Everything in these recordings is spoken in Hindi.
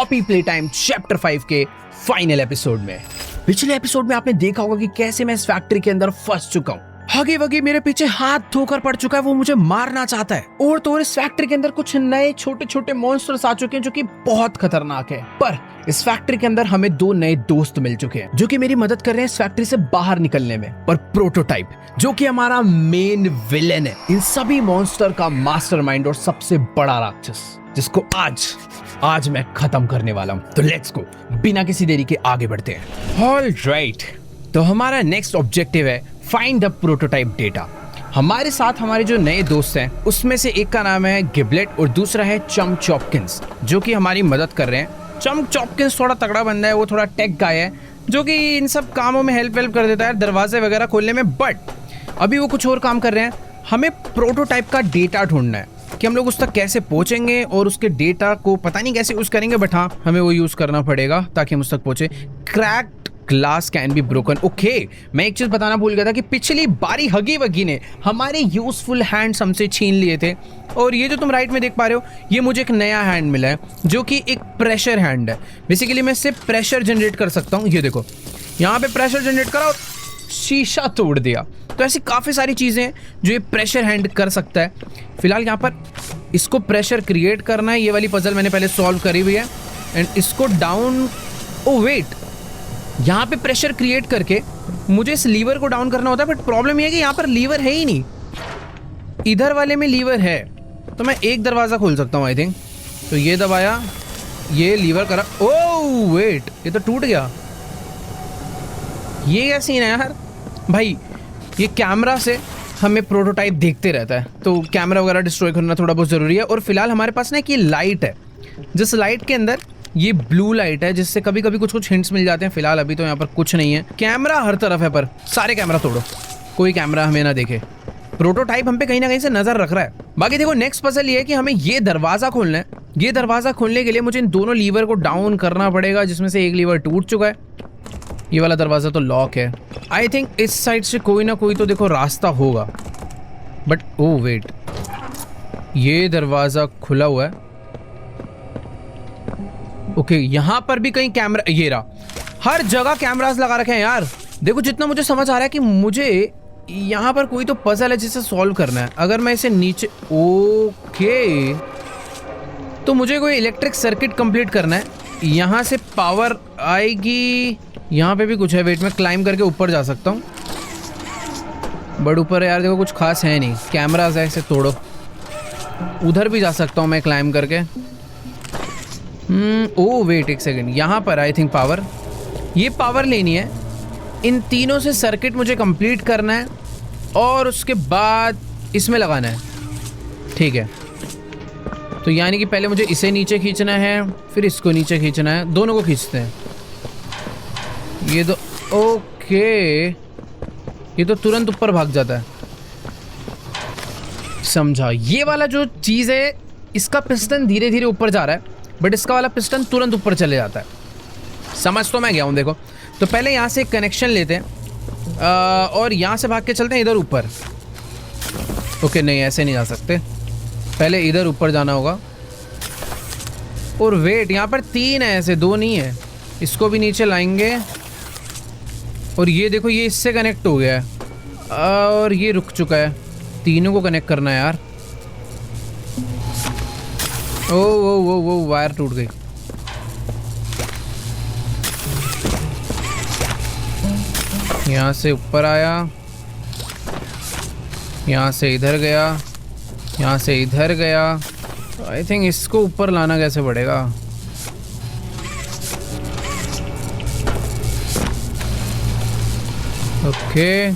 पॉपी प्ले टाइम चैप्टर 5 के फाइनल एपिसोड में। पिछले एपिसोड में आपने देखा होगा कि कैसे मैं इस फैक्ट्री के अंदर फंस चुका हूँ। हगी वगी मेरे पीछे हाथ धोकर पड़ चुका है, वो मुझे मारना चाहता है। और तो और इस फैक्ट्री के अंदर कुछ नए छोटे छोटे मॉन्स्टर्स आ चुके हैं जो कि बहुत खतरनाक है। पर इस फैक्ट्री के अंदर हमें 2 नए दोस्त मिल चुके हैं जो कि मेरी मदद कर रहे हैं इस फैक्ट्री से बाहर निकलने में। पर प्रोटोटाइप जो कि हमारा मेन विलेन है, इन सभी मॉन्स्टर का मास्टरमाइंड और सबसे बड़ा राक्षस, जिसको आज मैं खत्म करने वाला हूँ। तो लेट्स गो, बिना किसी देरी के आगे बढ़ते हैं। ऑलराइट, तो हमारा नेक्स्ट ऑब्जेक्टिव है फाइंड द प्रोटोटाइप डेटा। हमारे साथ हमारे जो नए दोस्त हैं उसमें से एक का नाम है गिबलेट और दूसरा है चम चॉपकिंस, जो कि हमारी मदद कर रहे हैं। चम चॉपकिंस थोड़ा तगड़ा बंदा है, वो थोड़ा टेक गाय है जो कि इन सब कामों में हेल्प कर देता है, दरवाजे वगैरह खोलने में। बट अभी वो कुछ और काम कर रहे हैं। हमें प्रोटोटाइप का डेटा ढूंढना है कि हम लोग उस तक कैसे पहुंचेंगे और उसके डेटा को पता नहीं कैसे यूज करेंगे, बट हाँ हमें वो यूज करना पड़ेगा ताकि हम उस तक पहुंचे। Cracked glass can be broken. Okay, मैं एक चीज बताना भूल गया था कि पिछली बारी हगी वगी ने हमारे यूजफुल हैंड्स हमसे छीन लिए थे। और ये जो तुम राइट में देख पा रहे हो, ये मुझे एक नया हैंड मिला है जो कि एक प्रेशर हैंड है। बेसिकली मैं इससे प्रेशर जनरेट कर सकता हूँ। ये देखो, यहाँ पे प्रेशर जनरेट करा और शीशा तोड़ दिया। तो ऐसी काफ़ी सारी चीज़ें हैं जो ये प्रेशर हैंड कर सकता है। फिलहाल यहाँ पर इसको प्रेशर क्रिएट करना है। ये वाली पजल मैंने पहले सॉल्व करी हुई है। एंड इसको डाउन, ओ वेट, यहाँ पे प्रेशर क्रिएट करके मुझे इस लीवर को डाउन करना होता है। बट प्रॉब्लम ये है कि यहाँ पर लीवर है ही नहीं, इधर वाले में लीवर है। तो मैं एक दरवाज़ा खोल सकता हूँ आई थिंक। तो ये दबाया, ये लीवर करा, ओ वेट, ये तो टूट गया। ये क्या सीन है यार भाई। ये कैमरा से हमें प्रोटोटाइप देखते रहता है, तो कैमरा वगैरह डिस्ट्रॉय करना थोड़ा बहुत ज़रूरी है। और फिलहाल हमारे पास ना कि लाइट है, जिस लाइट के अंदर ये ब्लू लाइट है, जिससे कभी कभी कुछ हिंट्स मिल जाते हैं। फिलहाल अभी तो यहाँ पर कुछ नहीं है। कैमरा हर तरफ है, पर सारे कैमरा तोड़ो, कोई कैमरा हमें ना देखे। प्रोटोटाइप हम पे कहीं ना कहीं से नजर रख रहा है। बाकी देखो, नेक्स्ट पजल ये है कि हमें ये दरवाजा खोलना है। ये दरवाजा खोलने के लिए मुझे इन दोनों लीवर को डाउन करना पड़ेगा, जिसमें से एक लीवर टूट चुका है। ये वाला दरवाजा तो लॉक है। आई थिंक इस साइड से कोई ना कोई तो देखो रास्ता होगा। बट ओ वेट, ये दरवाजा खुला हुआ है। ओके, यहाँ पर भी कहीं कैमरा, ये रहा। हर जगह कैमरास लगा रखे हैं यार। देखो, जितना मुझे समझ आ रहा है कि मुझे यहाँ पर कोई तो पजल है जिसे सॉल्व करना है। अगर मैं इसे नीचे, ओके, तो मुझे कोई इलेक्ट्रिक सर्किट कंप्लीट करना है। यहाँ से पावर आएगी। यहाँ पे भी कुछ है, वेट में क्लाइंब करके ऊपर जा सकता हूँ। बट ऊपर यार देखो कुछ खास है नहीं, कैमरास है, इसे तोड़ो। उधर भी जा सकता हूँ मैं क्लाइंब करके। ओ वेट एक सेकंड, यहाँ पर आई थिंक पावर, ये पावर लेनी है। इन तीनों से सर्किट मुझे कंप्लीट करना है और उसके बाद इसमें लगाना है। ठीक है, तो यानी कि पहले मुझे इसे नीचे खींचना है, फिर इसको नीचे खींचना है। दोनों को खींचते हैं ये दो। ओके, ये तो तुरंत ऊपर भाग जाता है, समझा। ये वाला जो चीज़ है, इसका पिस्टन धीरे धीरे ऊपर जा रहा है, बट इसका वाला पिस्टन तुरंत ऊपर चले जाता है। समझ तो मैं गया हूँ। देखो, तो पहले यहाँ से एक कनेक्शन लेते हैं और यहाँ से भाग के चलते हैं इधर ऊपर। ओके, नहीं ऐसे नहीं जा सकते, पहले इधर ऊपर जाना होगा। और वेट, यहाँ पर 3 है, ऐसे 2 नहीं है। इसको भी नीचे लाएंगे और ये देखो, ये इससे कनेक्ट हो गया है और ये रुक चुका है। तीनों को कनेक्ट करना है यार। ओ वो वो वो वायर टूट गई। यहाँ से ऊपर आया, यहाँ से इधर गया, यहाँ से इधर गया। आई थिंक इसको ऊपर लाना कैसे पड़ेगा। ओके,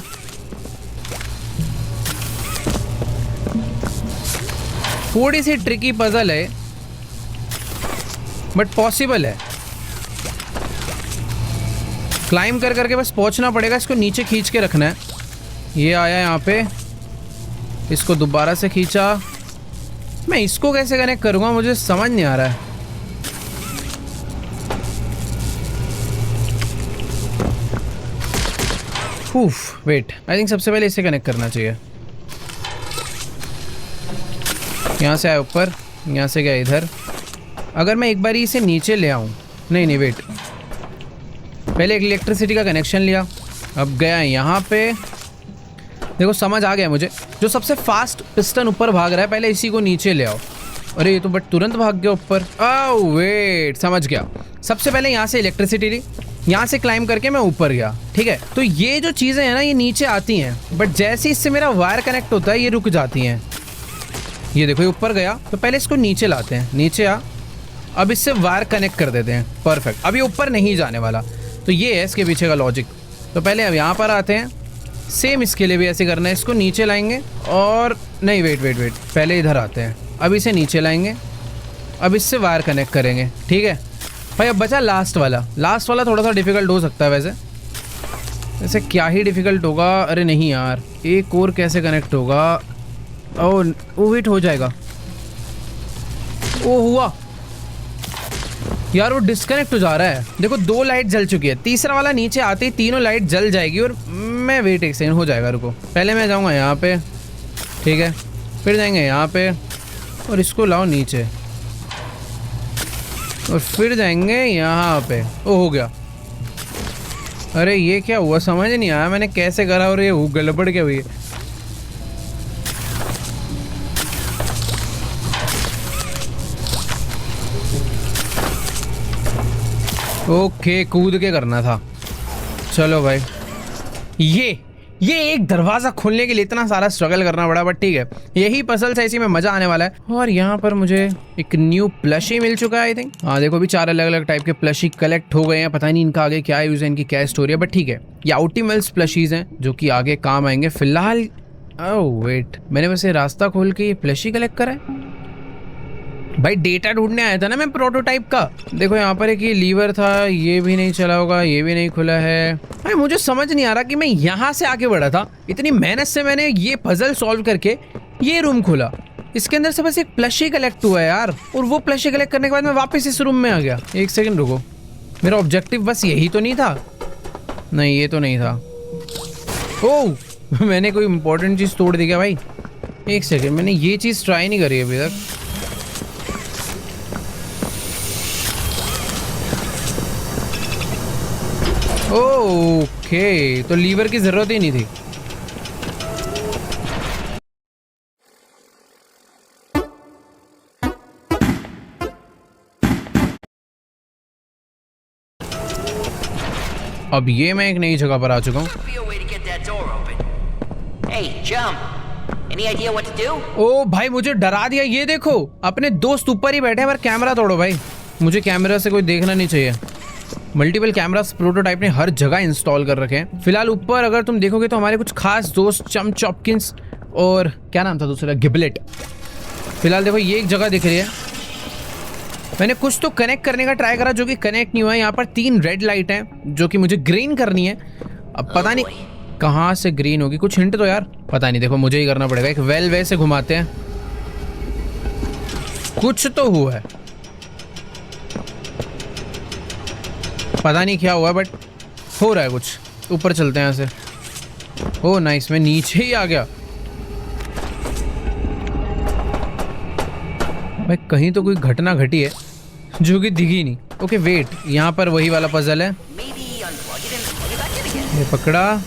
थोड़ी सी ट्रिकी पजल है बट पॉसिबल है। क्लाइंब कर करके बस पहुंचना पड़ेगा। इसको नीचे खींच के रखना है। ये आया यहाँ पे, इसको दोबारा से खींचा। मैं इसको कैसे कनेक्ट करूँगा मुझे समझ नहीं आ रहा है। उफ, वेट, आई थिंक सबसे पहले इसे कनेक्ट करना चाहिए। यहाँ से आया ऊपर, यहाँ से गया इधर। अगर मैं एक बार इसे नीचे ले आऊँ, नहीं वेट, पहले एक इलेक्ट्रिसिटी का कनेक्शन लिया, अब गया यहाँ पे। देखो समझ आ गया मुझे, जो सबसे फास्ट पिस्टन ऊपर भाग रहा है पहले इसी को नीचे ले आओ। अरे ये तो बट तुरंत भाग गया ऊपर। ओह वेट, समझ गया। सबसे पहले यहाँ से इलेक्ट्रिसिटी ली, यहाँ से क्लाइम करके मैं ऊपर गया, ठीक है। तो ये जो चीज़ें हैं ना ये नीचे आती हैं, बट जैसे इससे मेरा वायर कनेक्ट होता है ये रुक जाती हैं। ये देखो ये ऊपर गया, तो पहले इसको नीचे लाते हैं, नीचे आ, अब इससे वायर कनेक्ट कर देते हैं, परफेक्ट। अब ये ऊपर नहीं जाने वाला, तो ये है इसके पीछे का लॉजिक। तो पहले अब यहाँ पर आते हैं, सेम इसके लिए भी ऐसे करना है, इसको नीचे लाएंगे और नहीं वेट, पहले इधर आते हैं, अब इसे नीचे लाएंगे, अब इससे वायर कनेक्ट करेंगे, ठीक है भाई। अब बचा लास्ट वाला थोड़ा सा डिफिकल्ट हो सकता है वैसे क्या ही डिफिकल्ट होगा। अरे नहीं यार, एक और कैसे कनेक्ट होगा। ओ वेट, हो जाएगा। ओ हुआ यार, वो डिस्कनेक्ट हो जा रहा है। देखो 2 लाइट जल चुकी है, तीसरा वाला नीचे आते ही तीनों लाइट जल जाएगी और मैं वेट एक सेकंड, हो जाएगा, रुको। पहले मैं जाऊंगा यहाँ पे, ठीक है, फिर जाएंगे यहाँ पे और इसको लाओ नीचे और फिर जाएंगे यहाँ पे। ओ हो गया। अरे ये क्या हुआ, समझ नहीं आया मैंने कैसे करा और ये गड़बड़ क्या हुई। ओके, कूद के करना था। चलो भाई, ये एक दरवाजा खोलने के लिए इतना सारा स्ट्रगल करना पड़ा, बट ठीक है, यही पजल्स है, इसी में मजा आने वाला है। और यहाँ पर मुझे एक न्यू प्लशी मिल चुका है आई थिंक। हाँ देखो, भी 4 अलग अलग टाइप के प्लशी कलेक्ट हो गए हैं। पता नहीं इनका आगे क्या यूज है, इनकी क्या स्टोरी है, बट ठीक है, ये आउटिमल्स प्लशीज हैं जो कि आगे काम आएंगे। फिलहाल ओह वेट, मैंने वैसे रास्ता खोल के ये प्लशी कलेक्ट करा है भाई। डेटा ढूंढने आया था ना मैं प्रोटोटाइप का। देखो यहाँ पर एक ये लीवर था, ये भी नहीं चला होगा, ये भी नहीं खुला है। भाई मुझे समझ नहीं आ रहा कि मैं यहाँ से आगे बढ़ा था, इतनी मेहनत से मैंने ये पजल सॉल्व करके ये रूम खोला, इसके अंदर से बस एक प्लशी कलेक्ट हुआ है यार। और वो प्लशी कलेक्ट करने के बाद मैं वापस इस रूम में आ गया। एक सेकंड रुको, मेरा ऑब्जेक्टिव बस यही तो नहीं था? नहीं ये तो नहीं था। ओह मैंने कोई इंपॉर्टेंट चीज़ तोड़ दी क्या भाई? एक सेकंड, मैंने ये चीज़ ट्राई नहीं करी अभी तक। ओके, तो लीवर की जरूरत ही नहीं थी। अब ये मैं एक नई जगह पर आ चुका हूँ। ओ भाई मुझे डरा दिया। ये देखो अपने दोस्त ऊपर ही बैठे हैं, पर कैमरा तोड़ो भाई। मुझे कैमरा से कोई देखना नहीं चाहिए। मल्टीपल कैमरास प्रोटोटाइप ने हर जगह इंस्टॉल कर रखे हैं। फिलहाल ऊपर अगर तुम देखोगे तो हमारे कुछ खास दोस्त चम चॉपकिंस और क्या नाम था दूसरा, गिबलेट। फिलहाल देखो ये एक जगह दिख रही है, मैंने कुछ तो कनेक्ट करने का ट्राई करा जो कि कनेक्ट नहीं हुआ है। यहाँ पर 3 रेड लाइट हैं जो कि मुझे ग्रीन करनी है। अब पता नहीं कहाँ से ग्रीन होगी, कुछ हिंट तो यार। पता नहीं, देखो मुझे ही करना पड़ेगा। एक वेल वे से घुमाते हैं, कुछ तो हुआ है, पता नहीं क्या हुआ बट हो रहा है कुछ। ऊपर चलते हैं यहाँ से। ओह नाइस, मैं नीचे ही आ गया भाई। कहीं तो कोई घटना घटी है जो कि दिखी नहीं। ओके वेट, यहाँ पर वही वाला पजल है। ये पकड़ा।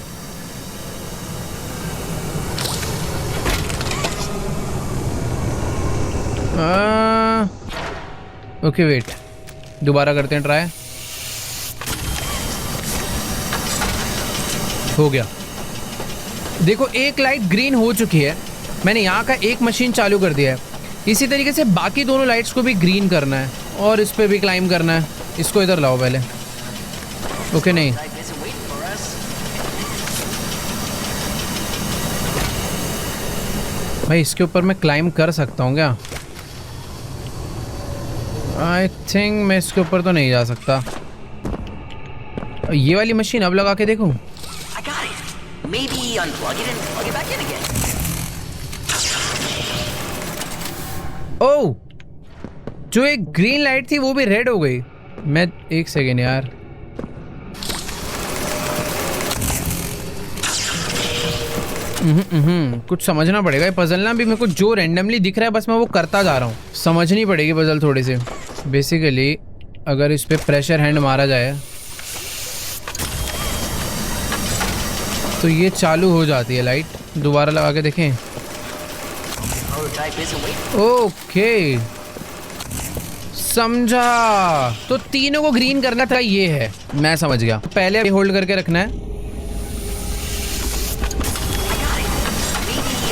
ओके वेट, दोबारा करते हैं ट्राई। हो गया। देखो एक लाइट ग्रीन हो चुकी है, मैंने यहाँ का एक मशीन चालू कर दिया है। इसी तरीके से बाकी दोनों लाइट्स को भी ग्रीन करना है और इस पे भी क्लाइम करना है। इसको इधर लाओ पहले। ओके नहीं, भाई इसके ऊपर मैं क्लाइम कर सकता हूँ क्या? आई थिंक मैं इसके ऊपर तो नहीं जा सकता। ये वाली मशीन अब लगा के देखूँ। ओह, जो एक ग्रीन लाइट थी वो भी रेड हो गई। मैं एक सेकेंड यार, कुछ समझना पड़ेगा। ये पजल ना भी मेरे को जो रैंडमली दिख रहा है बस मैं वो करता जा रहा हूँ। समझनी पड़ेगी पजल थोड़ी सी। बेसिकली अगर इस पे प्रेशर हैंड मारा जाए तो ये चालू हो जाती है लाइट। दोबारा लगा के देखें। ओके समझा, तो तीनों को ग्रीन करना था, ये है, मैं समझ गया। पहले होल्ड करके रखना है।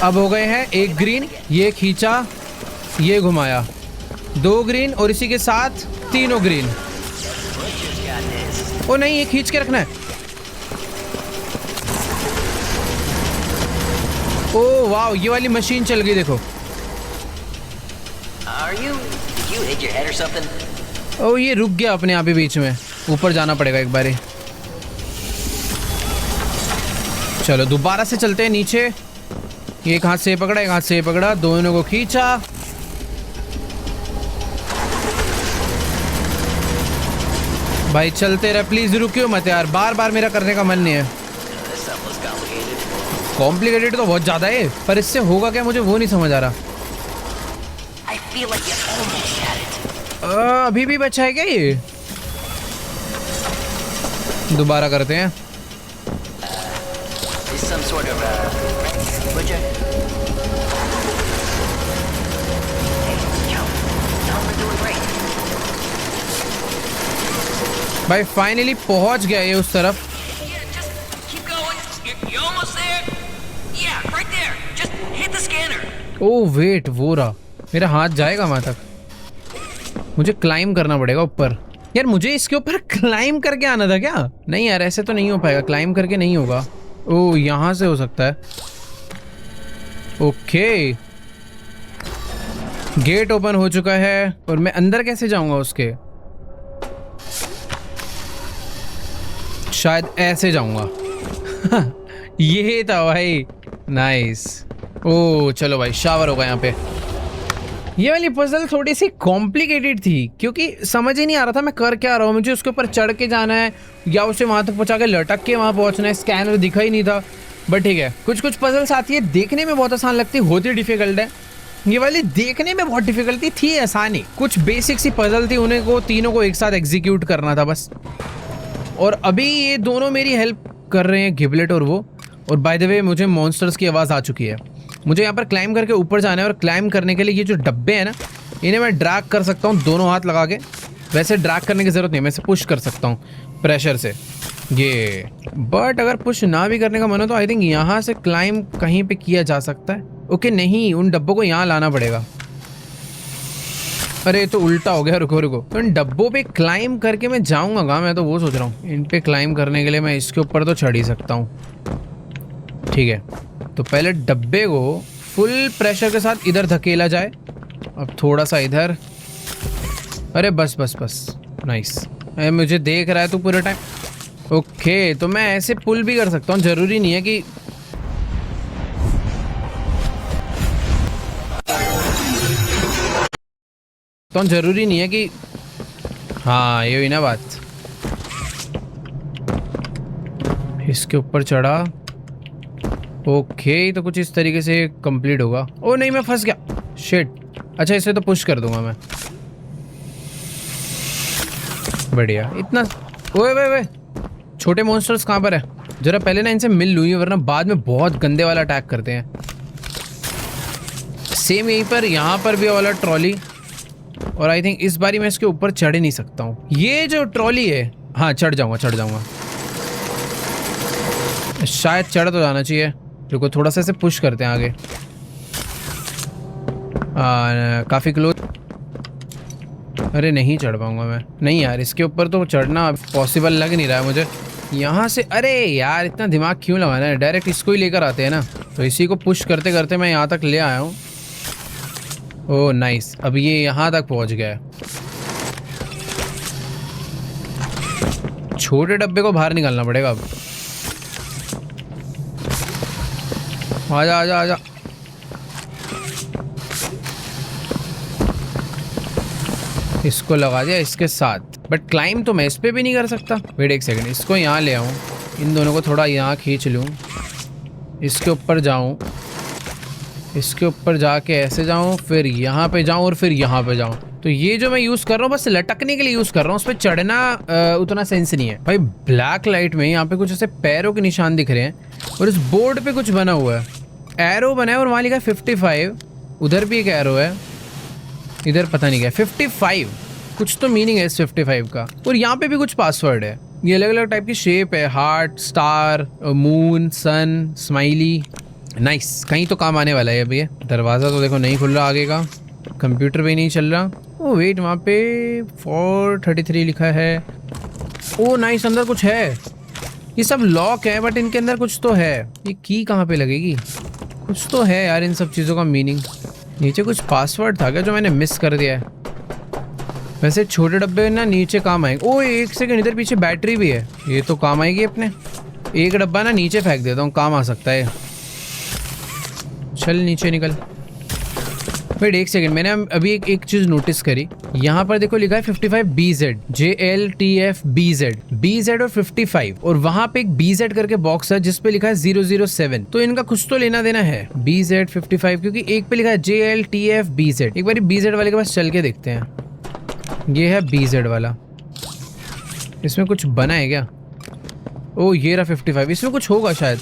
अब हो गए हैं एक ग्रीन, ये खींचा, ये घुमाया, 2 ग्रीन और इसी के साथ तीनों ग्रीन। ओ नहीं, ये खींच के रखना है। ओ वाह, ये वाली मशीन चल गई देखो। ओ ये रुक गया अपने आप ही बीच में, ऊपर जाना पड़ेगा एक बारी। चलो दोबारा से चलते हैं नीचे। ये एक हाथ से पकड़ा, एक हाथ से पकड़ा, दोनों को खींचा। भाई चलते रहे, प्लीज रुकियो मत यार, बार बार मेरा करने का मन नहीं है। कॉम्प्लिकेटेड तो बहुत ज्यादा है, पर इससे होगा क्या मुझे वो नहीं समझ आ रहा। अभी भी बचा है क्या ये? दोबारा करते हैं। भाई फाइनली पहुंच गया ये उस तरफ। ओह वेट, वो रहा, मेरा हाथ जाएगा वहां तक। मुझे क्लाइम करना पड़ेगा ऊपर। यार मुझे इसके ऊपर क्लाइम करके आना था क्या? नहीं यार ऐसे तो नहीं हो पाएगा, क्लाइम करके नहीं होगा। ओह यहाँ से हो सकता है। ओके गेट ओपन हो चुका है, और मैं अंदर कैसे जाऊंगा उसके? शायद ऐसे जाऊंगा। ये था भाई, नाइस। ओह चलो भाई, शावर होगा यहाँ पे। ये वाली पजल थोड़ी सी कॉम्प्लिकेटेड थी, क्योंकि समझ ही नहीं आ रहा था मैं कर क्या रहा हूँ। मुझे उसके ऊपर चढ़ के जाना है या उसे वहां तक पहुंचा के लटक के वहां पहुंचना है। स्कैनर दिखा ही नहीं था, बट ठीक है। कुछ कुछ पजल्स आती है, देखने में बहुत आसान लगती, होती डिफिकल्ट है। ये वाली देखने में बहुत डिफिकल्टी थी, आसान ही। कुछ बेसिक सी पजल थी, उन्हें को तीनों को एक साथ एग्जीक्यूट करना था बस। और अभी ये दोनों मेरी हेल्प कर रहे हैं, गिबलेट और वो। और बाय द वे मुझे मॉन्स्टर्स की आवाज़ आ चुकी है। मुझे यहाँ पर क्लाइम करके ऊपर जाना है, और क्लाइम करने के लिए ये जो डब्बे हैं ना, इन्हें मैं ड्रैग कर सकता हूँ दोनों हाथ लगा के। वैसे ड्रैग करने की ज़रूरत नहीं, मैं इसे पुश कर सकता हूँ प्रेशर से ये। बट अगर पुश ना भी करने का मन हो तो आई थिंक यहाँ से क्लाइम कहीं पे किया जा सकता है। ओके नहीं, उन डब्बों को यहाँ लाना पड़ेगा। अरे तो उल्टा हो गया, रुको रुको। तो इन डब्बों पे क्लाइम करके मैं जाऊँगा कहाँ? मैं तो वो सोच रहा हूँ, इन पे क्लाइम करने के लिए मैं इसके ऊपर तो चढ़ ही सकता हूँ। ठीक है, तो पहले डब्बे को फुल प्रेशर के साथ इधर धकेला जाए। अब थोड़ा सा इधर। अरे बस बस बस, नाइस। मुझे देख रहा है तू पूरे टाइम। ओके तो मैं ऐसे पुल भी कर सकता हूँ, जरूरी नहीं है कि हाँ ये हुई ना बात। इसके ऊपर चढ़ा। ओके तो कुछ इस तरीके से कंप्लीट होगा। ओ नहीं मैं फंस गया, शिट। अच्छा इसे तो पुश कर दूंगा मैं, बढ़िया। इतना ओए वे वे, छोटे मॉन्स्टर्स कहाँ पर है? जरा पहले ना इनसे मिल लूँ, वरना बाद में बहुत गंदे वाला अटैक करते हैं। सेम यहीं पर, यहाँ पर भी वाला ट्रॉली। और आई थिंक इस बारी मैं इसके ऊपर चढ़ ही नहीं सकता हूँ। ये जो ट्रॉली है, हाँ चढ़ जाऊंगा शायद, चढ़ तो जाना चाहिए। रुको थोड़ा सा इसे पुश करते हैं आगे। काफ़ी क्लोज। अरे नहीं चढ़ पाऊंगा मैं, नहीं यार इसके ऊपर तो चढ़ना पॉसिबल लग नहीं रहा है मुझे। यहाँ से अरे यार इतना दिमाग क्यों लगाना है, डायरेक्ट इसको ही लेकर आते हैं ना। तो इसी को पुश करते करते मैं यहाँ तक ले आया हूँ। ओह नाइस, अब ये यहाँ तक पहुँच गया है। छोटे डब्बे को बाहर निकालना पड़ेगा अब। आजा आजा आजा। इसको लगा दिया इसके साथ, बट क्लाइम तो मैं इस पे भी नहीं कर सकता। वेट एक सेकंड, इसको यहाँ ले आऊँ, इन दोनों को थोड़ा यहाँ खींच लूँ, इसके ऊपर जाऊँ, इसके ऊपर जाके ऐसे जाऊँ, फिर यहाँ पे जाऊँ और फिर यहाँ पे जाऊँ। तो ये जो मैं यूज कर रहा हूँ बस लटकने के लिए यूज कर रहा हूँ, उस पर चढ़ना उतना सेंस नहीं है भाई। ब्लैक लाइट में यहाँ पे कुछ ऐसे पैरों के निशान दिख रहे हैं और इस बोर्ड पे कुछ बना हुआ है, एरो बना है और वहाँ लिखा है 55। उधर भी एक एरो है, इधर पता नहीं क्या 55, कुछ तो मीनिंग है इस 55 का। और यहाँ पे भी कुछ पासवर्ड है, ये अलग अलग टाइप की शेप है, हार्ट, स्टार, मून, सन, स्माइली। नाइस, कहीं तो काम आने वाला है अभी। ये दरवाज़ा तो देखो नहीं खुल रहा आगे का, कंप्यूटर भी नहीं चल रहा। ओ वेट, वहाँ पे 433 लिखा है। ओ नाइस, अंदर कुछ है। ये सब लॉक है बट इनके अंदर कुछ तो है। ये की कहाँ पे लगेगी? कुछ तो है यार इन सब चीज़ों का मीनिंग। नीचे कुछ पासवर्ड था क्या जो मैंने मिस कर दिया है? वैसे छोटे डब्बे ना नीचे काम आएंगे। ओ एक सेकंड, इधर पीछे बैटरी भी है, ये तो काम आएगी अपने। एक डब्बा ना नीचे फेंक देता हूँ, काम आ सकता है। चल नीचे निकल। वेट एक सेकंड, मैंने अभी एक चीज नोटिस करी। यहाँ पर देखो लिखा है 55BZ, JLTF BZ और 55, और वहां पे एक BZ करके बॉक्स है जिसपे लिखा है 007। तो इनका कुछ तो लेना देना है, BZ 55, क्योंकि एक पे लिखा है JLTF BZ। एक बार BZ वाले के पास चल के देखते हैं। ये है BZ वाला, इसमें कुछ बना है क्या? ओ ये रहा 55, इसमें कुछ होगा शायद।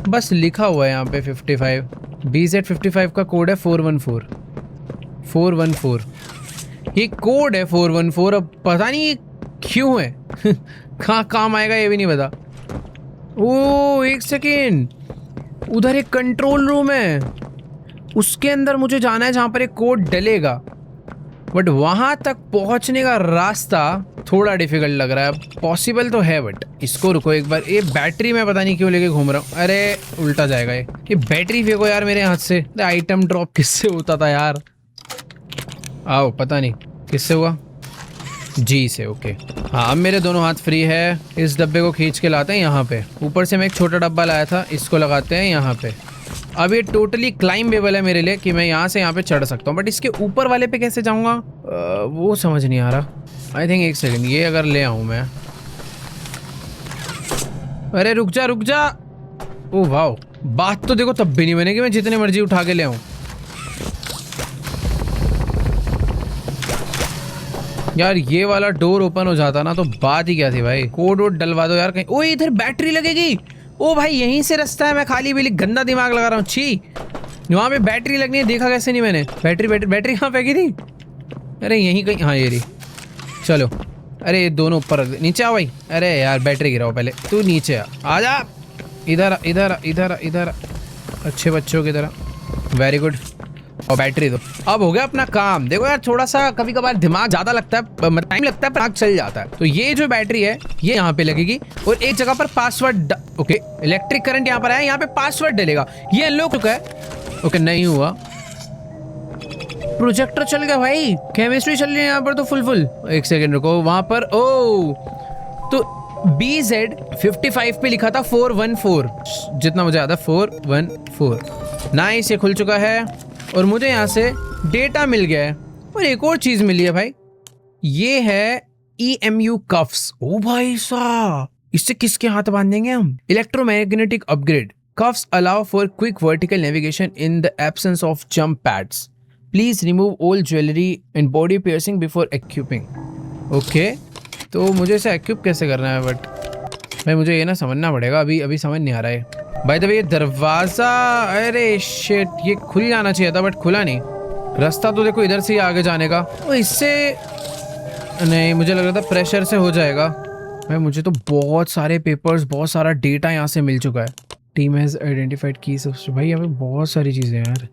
बस लिखा हुआ है यहाँ पे 55। BZ 55 का कोड है 414। ये कोड है 414, अब पता नहीं ये क्यों है कहाँ काम आएगा ये भी नहीं पता। ओ एक सेकेंड, उधर एक कंट्रोल रूम है, उसके अंदर मुझे जाना है जहाँ पर एक कोड डलेगा, बट वहाँ तक पहुँचने का रास्ता थोड़ा डिफिकल्ट लग रहा है। पॉसिबल तो है बट इसको रुको एक बार। ये बैटरी मैं पता नहीं क्यों लेके घूम रहा हूँ। अरे उल्टा जाएगा ये बैटरी फेंको यार मेरे हाथ से। आइटम ड्रॉप किससे होता था यार? आओ, पता नहीं किससे हुआ, जी से। ओके हाँ, अब मेरे दोनों हाथ फ्री है। इस डब्बे को खींच के लाते हैं यहाँ पे। ऊपर से मैं एक छोटा डब्बा लाया था, इसको लगाते हैं यहाँ पे। अब ये टोटली क्लाइंबेबल है मेरे लिए कि मैं यहाँ से यहाँ पे चढ़ सकता हूँ, बट इसके ऊपर वाले पे कैसे जाऊँगा वो समझ नहीं आ रहा। आई थिंक एक सेकंड, ये अगर ले आऊँ मैं। अरे रुक जा। ओ वाओ, बात तो देखो तब भी नहीं बनेगी मैं जितने मर्जी उठा के ले आऊँ। यार ये वाला डोर ओपन हो जाता ना तो बात ही क्या थी भाई। कोड वोड डलवा दो यार कहीं। ओ इधर बैटरी लगेगी। ओ भाई यहीं से रास्ता है, मैं खाली बिली गंदा दिमाग लगा रहा हूँ। छी, वहाँ पे बैटरी लगनी है, देखा कैसे नहीं मैंने? बैटरी कहाँ फेंकी थी? अरे यहीं कहीं, हाँ ये रही। चलो, अरे दोनों ऊपर, नीचे आओ भाई। अरे यार बैटरी गिराओ पहले, तू नीचे आ जा। इधर अच्छे बच्चों की तरह। वेरी गुड, और बैटरी दो। अब हो गया अपना काम। देखो यार थोड़ा सा कभी कभार दिमाग ज्यादा लगता है, टाइम लगता है पर आग चल जाता है। तो ये जो बैटरी है ये यहाँ पे लगेगी और एक जगह पर पासवर्ड। ओके, इलेक्ट्रिक करंट यहाँ पर आया, यहाँ पे पासवर्ड डलेगा। ये अनलॉक चुका है। ओके नहीं हुआ, प्रोजेक्टर चल गया भाई, केमिस्ट्री चल रही है यहाँ पर तो फुल। एक सेकेंड रुको, वहां पर ओ तो BZ 55 पे लिखा था 414, जितना मुझे याद है 414। नाइस, ये खुल चुका है और मुझे यहाँ से डेटा मिल गया है। और एक और चीज मिली है भाई, ये है EMU कफ्स। ओ भाई साहब, इससे किसके हाथ बांधेंगे हम? Electromagnetic upgrade cuffs allow for quick vertical navigation in the absence of jump pads. Please remove all jewellery and body piercing before equipping. Okay, तो मुझे इसे एक्यूप कैसे करना है? बट भाई मुझे ये ना समझना पड़ेगा, अभी समझ नहीं आ रहा है। बाय द वे ये दरवाजा, अरे शिट, ये खुल जाना चाहिए था बट खुला नहीं। रास्ता तो देखो इधर से ही आगे जाने का। तो इससे नहीं, मुझे लग रहा था प्रेशर से हो जाएगा। भाई मुझे तो बहुत सारे पेपर्स, बहुत सारा डेटा यहाँ से मिल चुका है। टीम हैज आइडेंटिफाइड की। भाई यहाँ पे बहुत सारी चीज़ें हैं यार।